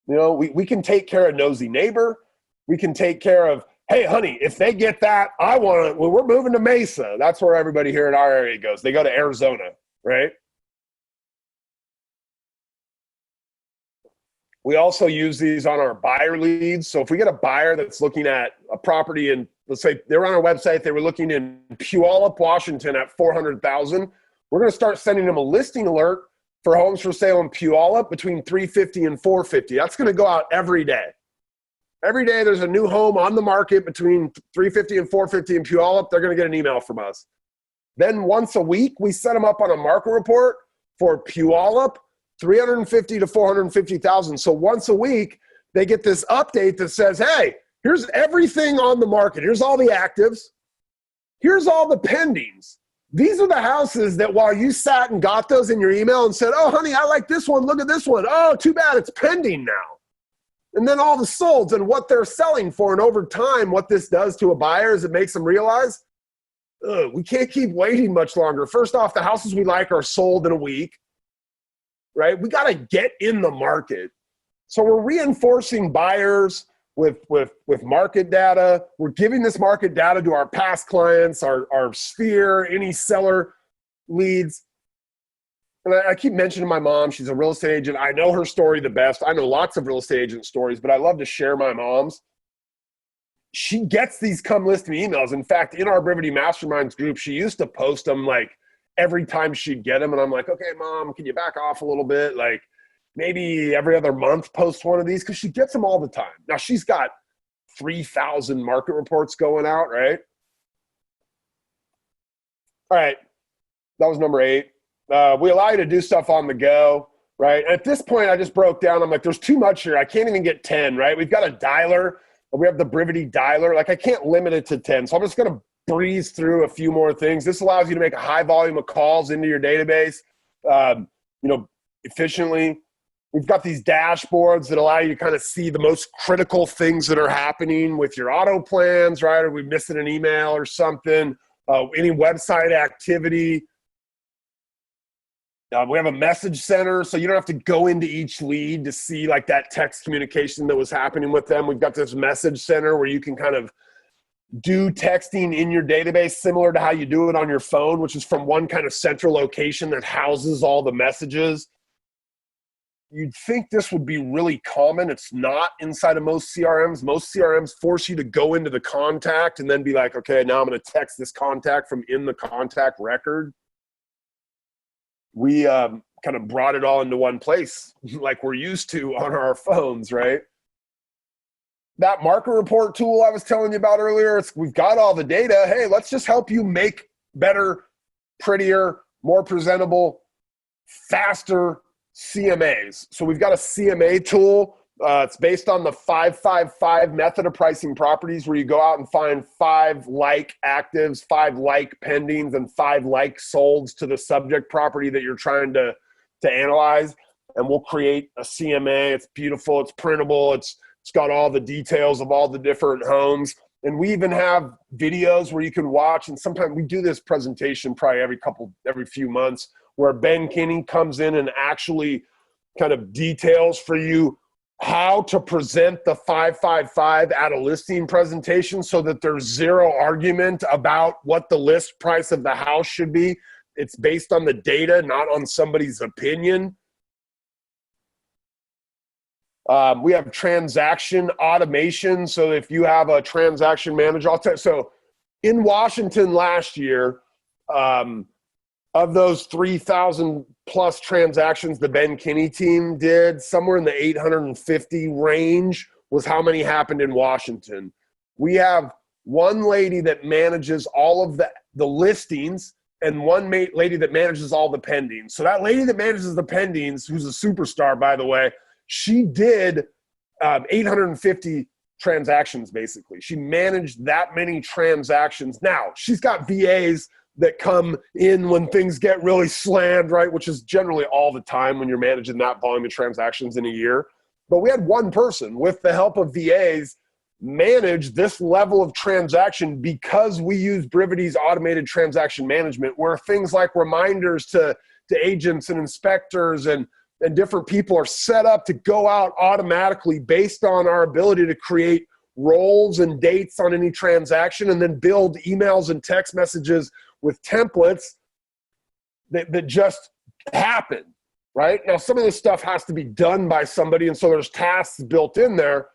[SPEAKER 1] We can take care of nosy neighbor. We can take care of, hey, honey, if they get that, we're moving to Mesa. That's where everybody here in our area goes. They go to Arizona, right? We also use these on our buyer leads. So if we get a buyer that's looking at a property and let's say they're on our website, they were looking in Puyallup, Washington at $400,000, we're going to start sending them a listing alert for homes for sale in Puyallup between $350 and $450. That's going to go out every day. Every day there's a new home on the market between $350 and $450 in Puyallup. They're going to get an email from us. Then once a week, we set them up on a market report for Puyallup, $350,000 to $450,000. So once a week, they get this update that says, hey, here's everything on the market. Here's all the actives. Here's all the pendings. These are the houses that while you sat and got those in your email and said, oh, honey, I like this one. Look at this one. Oh, too bad it's pending now. And then all the solds and what they're selling for. And over time, what this does to a buyer is it makes them realize, we can't keep waiting much longer. First off, the houses we like are sold in a week. Right? We got to get in the market. So we're reinforcing buyers with market data. We're giving this market data to our past clients, our sphere, any seller leads. And I keep mentioning my mom. She's a real estate agent. I know her story the best. I know lots of real estate agent stories, but I love to share my mom's. She gets these come list me emails. In fact, in our Brivity Masterminds group, she used to post them like every time she'd get them. And I'm like, okay, mom, can you back off a little bit? Like maybe every other month post one of these, because she gets them all the time. Now she's got 3,000 market reports going out, right? All right, that was number 8. We allow you to do stuff on the go, right? At this point, I just broke down. I'm like, there's too much here. I can't even get 10, right? We've got a dialer. We have the Brivity dialer. Like I can't limit it to 10. So I'm just going to breeze through a few more things. This allows you to make a high volume of calls into your database, efficiently. We've got these dashboards that allow you to kind of see the most critical things that are happening with your auto plans, right? Are we missing an email or something? Any website activity. We have a message center, so you don't have to go into each lead to see like that text communication that was happening with them. We've got this message center where you can kind of do texting in your database similar to how you do it on your phone, which is from one kind of central location that houses all the messages. You'd think this would be really common. It's not inside of most CRMs. Most CRMs force you to go into the contact and then be like, okay, now I'm going to text this contact from in the contact record. We kind of brought it all into one place like we're used to on our phones, right? That market report tool I was telling you about earlier, we've got all the data. Hey, let's just help you make better, prettier, more presentable, faster CMAs. So we've got a CMA tool. It's based on the 5-5-5 method of pricing properties, where you go out and find 5 like actives, 5 like pendings, and 5 like solds to the subject property that you're trying to analyze. And we'll create a CMA. It's beautiful. It's printable. It's got all the details of all the different homes. And we even have videos where you can watch. And sometimes we do this presentation probably every few months, where Ben Kinney comes in and actually kind of details for you how to present the 5-5-5 at a listing presentation so that there's zero argument about what the list price of the house should be. It's based on the data, not on somebody's opinion. We have transaction automation. So if you have a transaction manager, so in Washington last year, of those 3,000 plus transactions the Ben Kinney team did, somewhere in the 850 range was how many happened in Washington. We have one lady that manages all of the listings and one lady that manages all the pendings. So that lady that manages the pendings, who's a superstar, by the way, she did 850 transactions, basically. She managed that many transactions. Now, she's got VAs that come in when things get really slammed, right? Which is generally all the time when you're managing that volume of transactions in a year. But we had one person, with the help of VAs, manage this level of transaction because we use Brivity's automated transaction management, where things like reminders to agents and inspectors and different people are set up to go out automatically based on our ability to create roles and dates on any transaction, and then build emails and text messages with templates that just happen, right? Now, some of this stuff has to be done by somebody, and so there's tasks built in there.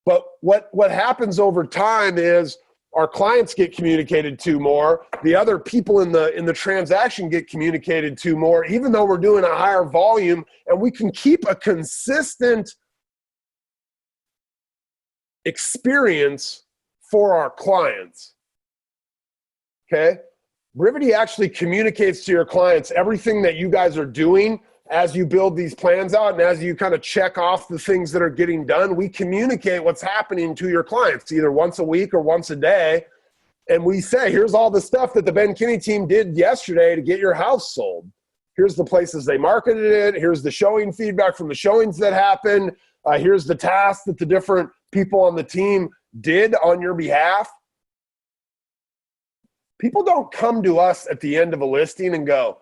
[SPEAKER 1] But what happens over time is our clients get communicated to more. The other people in the transaction get communicated to more, even though we're doing a higher volume, and we can keep a consistent experience for our clients. Okay? Brivity actually communicates to your clients everything that you guys are doing as you build these plans out, and as you kind of check off the things that are getting done. We communicate what's happening to your clients either once a week or once a day. And we say, here's all the stuff that the Ben Kinney team did yesterday to get your house sold. Here's the places they marketed it. Here's the showing feedback from the showings that happened. Here's the tasks that the different people on the team did on your behalf. People don't come to us at the end of a listing and go,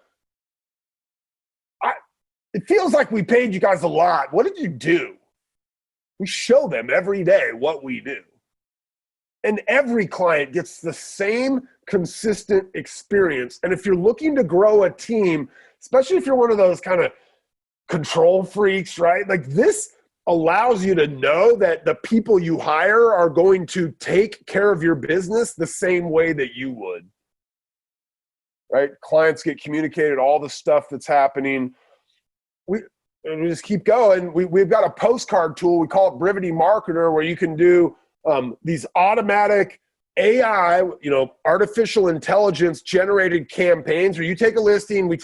[SPEAKER 1] it feels like we paid you guys a lot. What did you do? We show them every day what we do. And every client gets the same consistent experience. And if you're looking to grow a team, especially if you're one of those kind of control freaks, right? Like, this allows you to know that the people you hire are going to take care of your business the same way that you would, right? Clients get communicated all the stuff that's happening. We just keep going. We've got a postcard tool. We call it Brivity Marketer, where you can do these automatic AI, artificial intelligence generated campaigns where you take a listing, we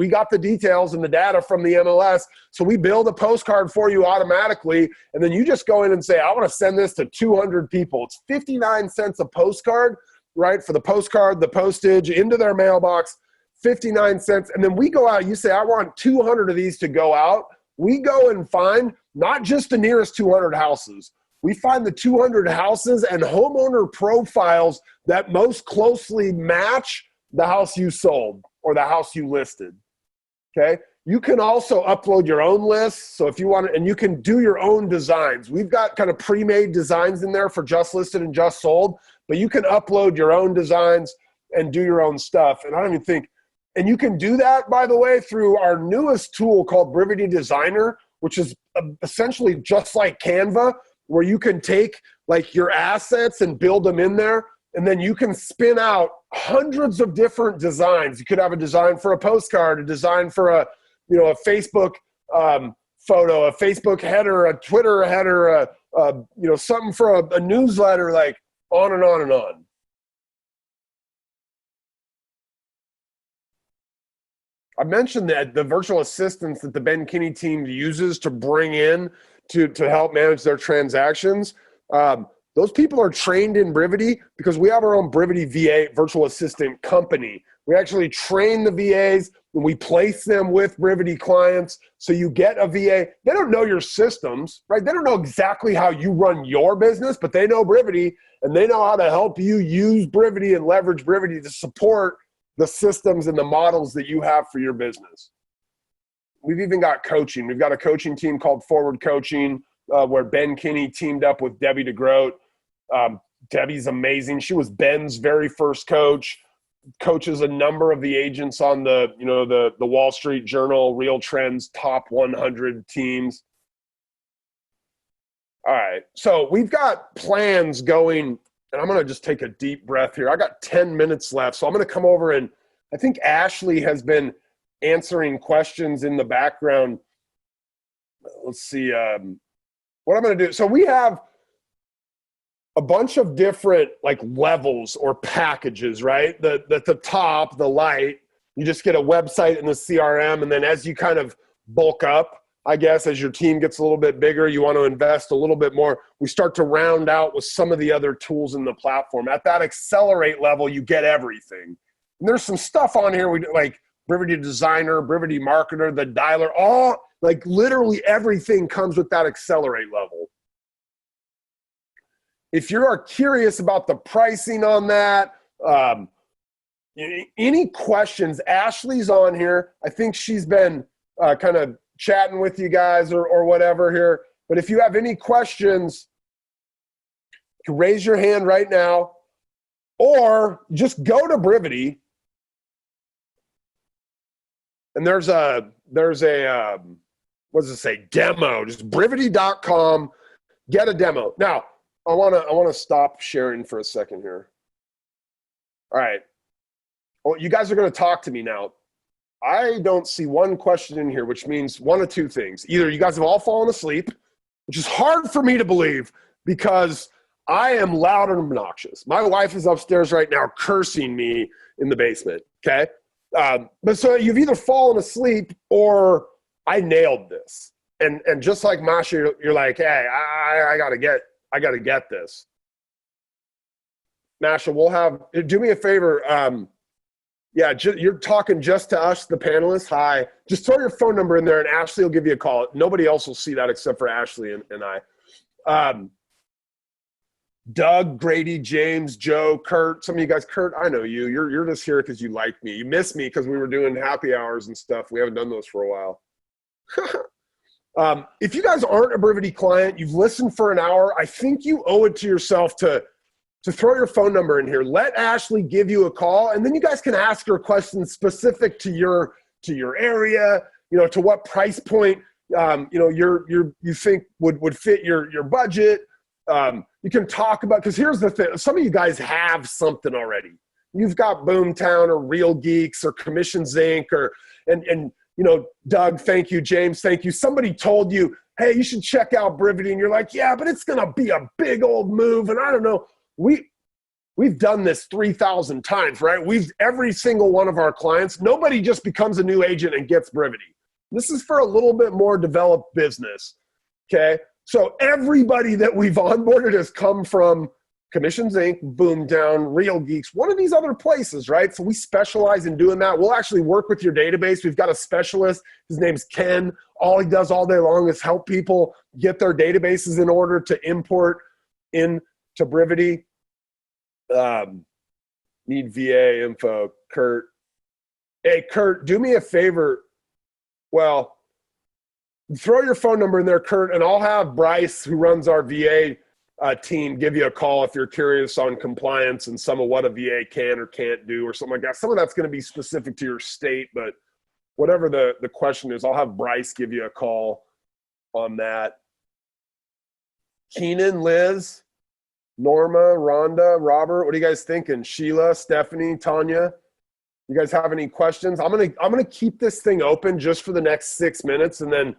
[SPEAKER 1] got the details and the data from the MLS. So we build a postcard for you automatically. And then you just go in and say, I want to send this to 200 people. It's 59 cents a postcard, right? For the postcard, the postage into their mailbox, 59 cents. And then we go out, you say, I want 200 of these to go out. We go and find not just the nearest 200 houses. We find the 200 houses and homeowner profiles that most closely match the house you sold or the house you listed, okay? You can also upload your own lists. So if you want to, and you can do your own designs. We've got kind of pre-made designs in there for just listed and just sold, but you can upload your own designs and do your own stuff. And I don't even think, and you can do that, by the way, through our newest tool called Brivity Designer, which is essentially just like Canva, where you can take like your assets and build them in there, and then you can spin out hundreds of different designs. You could have a design for a postcard, a design for a Facebook photo, a Facebook header, a Twitter header, something for a newsletter, like on and on and on. I mentioned that the virtual assistants that the Ben Kinney team uses to bring in to help manage their transactions. Those people are trained in Brivity because we have our own Brivity VA virtual assistant company. We actually train the VAs and we place them with Brivity clients. So you get a VA. They don't know your systems, right? They don't know exactly how you run your business, but they know Brivity and they know how to help you use Brivity and leverage Brivity to support the systems and the models that you have for your business. We've even got coaching. We've got a coaching team called Forward Coaching where Ben Kinney teamed up with Debbie DeGroat. Debbie's amazing. She was Ben's very first coach, coaches a number of the agents on the Wall Street Journal, Real Trends, top 100 teams. All right, so we've got plans going, and I'm going to just take a deep breath here. I got 10 minutes left, so I'm going to come over, and I think Ashley has been answering questions in the background. Let's see what I'm going to do. So we have a bunch of different like levels or packages, right? The top, the light, you just get a website in the CRM. And then as you kind of bulk up, I guess, as your team gets a little bit bigger, you want to invest a little bit more. We start to round out with some of the other tools in the platform. At that accelerate level, you get everything. And there's some stuff on here, like Brivity Designer, Brivity Marketer, the Dialer, all like literally everything comes with that accelerate level. If you are curious about the pricing on that, any questions, Ashley's on here. I think she's been kind of chatting with you guys or whatever here. But if you have any questions, you can raise your hand right now or just go to Brivity. And there's a what does it say? Demo. Just brivity.com. Get a demo. Now, I want to stop sharing for a second here. All right. Well, you guys are going to talk to me now. I don't see one question in here, which means one of two things. Either you guys have all fallen asleep, which is hard for me to believe because I am loud and obnoxious. My wife is upstairs right now cursing me in the basement, okay? But so you've either fallen asleep or I nailed this. And just like Masha, you're like, hey, I got to get this. Masha, do me a favor. You're talking just to us, the panelists. Hi. Just throw your phone number in there and Ashley will give you a call. Nobody else will see that except for Ashley and I. Doug, Grady, James, Joe, Kurt, some of you guys. Kurt, I know you. You're just here because you like me. You miss me because we were doing happy hours and stuff. We haven't done those for a while. If you guys aren't a Brivity client, you've listened for an hour, I think you owe it to yourself to throw your phone number in here. Let Ashley give you a call, and then you guys can ask her questions specific to your area, to what price point, you think would fit your budget. You can talk about, because here's the thing, some of you guys have something already. You've got Boomtown or Real Geeks or Commissions Inc. and Doug, thank you. James, thank you. Somebody told you, hey, you should check out Brivity. And you're like, yeah, but it's going to be a big old move. And I don't know. we've done this 3,000 times, right? Every single one of our clients, nobody just becomes a new agent and gets Brivity. This is for a little bit more developed business, okay? So everybody that we've onboarded has come from Commissions Inc., Boomtown, Real Geeks, one of these other places, right? So we specialize in doing that. We'll actually work with your database. We've got a specialist. His name's Ken. All he does all day long is help people get their databases in order to import into Brivity. Need VA info, Kurt. Hey, Kurt, do me a favor. Well, throw your phone number in there, Kurt, and I'll have Bryce, who runs our VA team, give you a call if you're curious on compliance and some of what a VA can or can't do or something like that. Some of that's going to be specific to your state, but whatever the question is, I'll have Bryce give you a call on that. Keenan, Liz, Norma, Rhonda, Robert, what are you guys thinking? Sheila, Stephanie, Tanya, you guys have any questions? I'm gonna keep this thing open just for the next 6 minutes, and then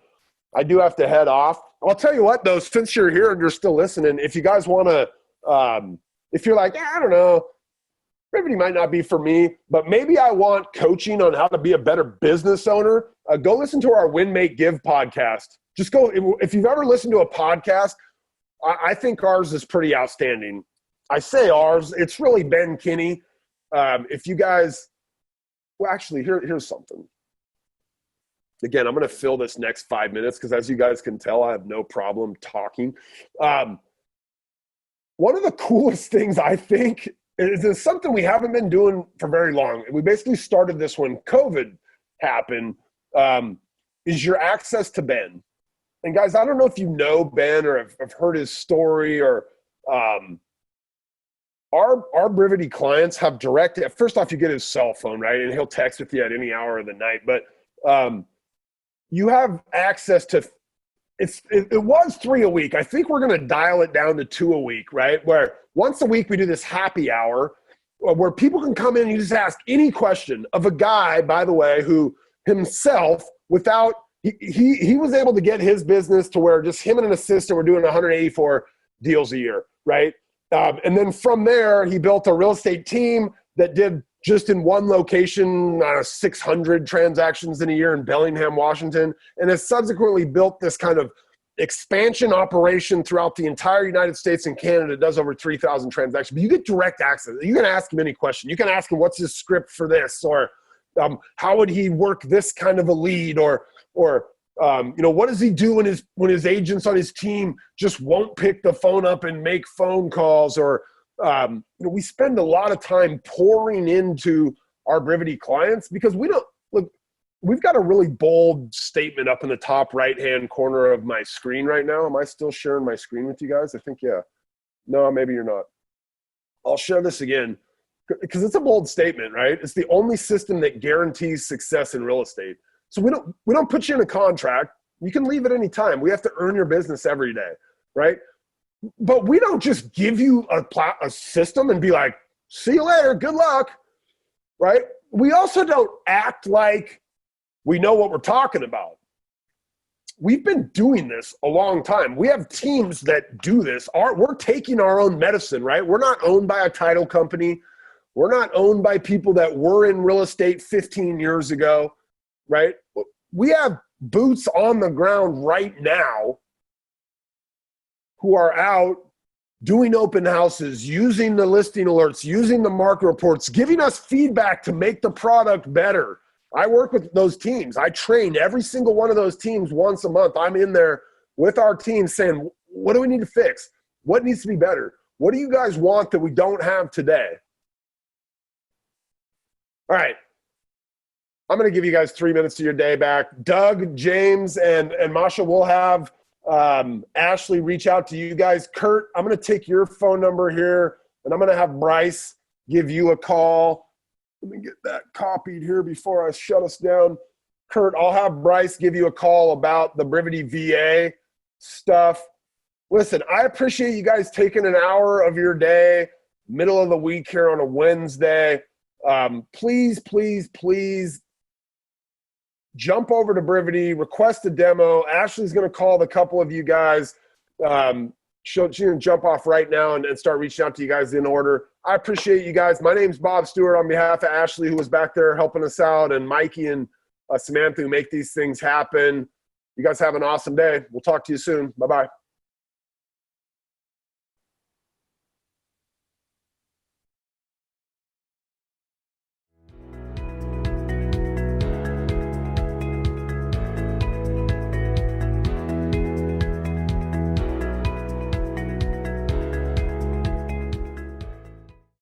[SPEAKER 1] I do have to head off. I'll tell you what, though, since you're here and you're still listening, if you guys want to, if you're like, I don't know, Brivity might not be for me, but maybe I want coaching on how to be a better business owner, go listen to our Win, Make, Give podcast. Just go, if you've ever listened to a podcast, I think ours is pretty outstanding. I say ours, it's really Ben Kinney. If you guys, well, actually, here's something. Again, I'm going to fill this next 5 minutes because, as you guys can tell, I have no problem talking. One of the coolest things, I think, is something we haven't been doing for very long. We basically started this when COVID happened, is your access to Ben. And, guys, I don't know if you know Ben or have heard his story or our Brivity clients have direct – first off, you get his cell phone, right, and he'll text with you at any hour of the night. But you have access to it was 3 a week. I think we're going to dial it down to 2 a week, right? Where once a week we do this happy hour where people can come in and you just ask any question of a guy, by the way, who himself without he was able to get his business to where just him and an assistant were doing 184 deals a year, right? And then from there, he built a real estate team that did just in one location, 600 transactions in a year in Bellingham, Washington, and has subsequently built this kind of expansion operation throughout the entire United States and Canada. It does over 3,000 transactions. But you get direct access. You can ask him any question. You can ask him what's his script for this, or how would he work this kind of a lead, or what does he do when his agents on his team just won't pick the phone up and make phone calls, or we spend a lot of time pouring into our Brivity clients because we've got a really bold statement up in the top right-hand corner of my screen right now. Am I still sharing my screen with you guys? I think, yeah. No, maybe you're not. I'll share this again because it's a bold statement, right? It's the only system that guarantees success in real estate. So we don't put you in a contract. You can leave at any time. We have to earn your business every day, right? But we don't just give you a system and be like, see you later, good luck, right? We also don't act like we know what we're talking about. We've been doing this a long time. We have teams that do this. We're taking our own medicine, right? We're not owned by a title company. We're not owned by people that were in real estate 15 years ago, right? We have boots on the ground right now who are out doing open houses, using the listing alerts, using the market reports, giving us feedback to make the product better. I work with those teams. I train every single one of those teams once a month. I'm in there with our team saying, what do we need to fix? What needs to be better? What do you guys want that we don't have today? All right. I'm going to give you guys 3 minutes of your day back. Doug, James, and Masha will have Ashley reach out to you guys. Kurt, I'm going to take your phone number here, and I'm going to have Bryce give you a call. Let me get that copied here before I shut us down. Kurt, I'll have Bryce give you a call about the Brivity VA stuff. Listen, I appreciate you guys taking an hour of your day, middle of the week here on a Wednesday. Please, please, please jump over to Brivity, request a demo. Ashley's going to call the couple of you guys. she's going to jump off right now and start reaching out to you guys in order. I appreciate you guys. My name's Bob Stewart on behalf of Ashley, who was back there helping us out, and Mikey and Samantha, who make these things happen. You guys have an awesome day. We'll talk to you soon. Bye-bye.